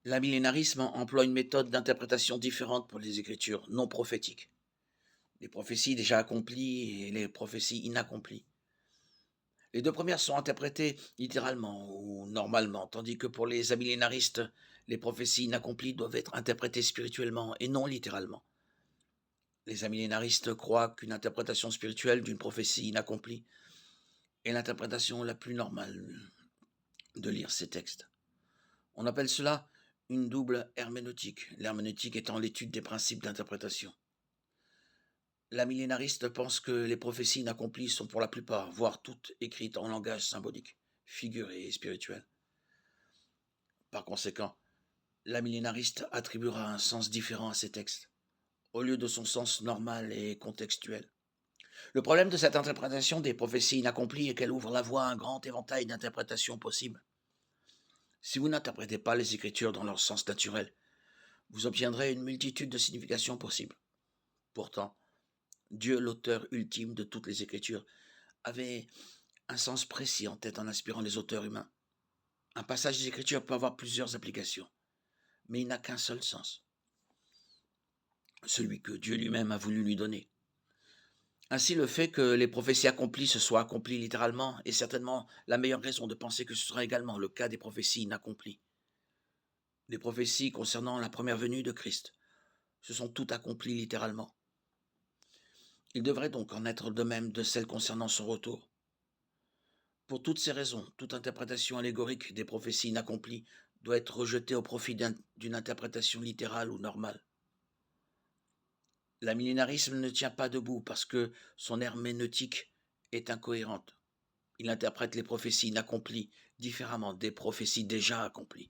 L'amillénarisme emploie une méthode d'interprétation différente pour les écritures non prophétiques, les prophéties déjà accomplies et les prophéties inaccomplies. Les deux premières sont interprétées littéralement ou normalement, tandis que pour les amillénaristes, les prophéties inaccomplies doivent être interprétées spirituellement et non littéralement. Les amillénaristes croient qu'une interprétation spirituelle d'une prophétie inaccomplie est l'interprétation la plus normale de lire ces textes. On appelle cela une double herméneutique, l'herméneutique étant l'étude des principes d'interprétation. La millénariste pense que les prophéties inaccomplies sont pour la plupart, voire toutes, écrites en langage symbolique, figuré et spirituel. Par conséquent, la millénariste attribuera un sens différent à ces textes, au lieu de son sens normal et contextuel. Le problème de cette interprétation des prophéties inaccomplies est qu'elle ouvre la voie à un grand éventail d'interprétations possibles. Si vous n'interprétez pas les Écritures dans leur sens naturel, vous obtiendrez une multitude de significations possibles. Pourtant, Dieu, l'auteur ultime de toutes les Écritures, avait un sens précis en tête en inspirant les auteurs humains. Un passage des Écritures peut avoir plusieurs applications, mais il n'a qu'un seul sens, celui que Dieu lui-même a voulu lui donner. Ainsi, le fait que les prophéties accomplies se soient accomplies littéralement est certainement la meilleure raison de penser que ce sera également le cas des prophéties inaccomplies. Les prophéties concernant la première venue de Christ se sont toutes accomplies littéralement. Il devrait donc en être de même de celles concernant son retour. Pour toutes ces raisons, toute interprétation allégorique des prophéties inaccomplies doit être rejetée au profit d'une interprétation littérale ou normale. L'amillénarisme ne tient pas debout parce que son herméneutique est incohérente. Il interprète les prophéties inaccomplies différemment des prophéties déjà accomplies.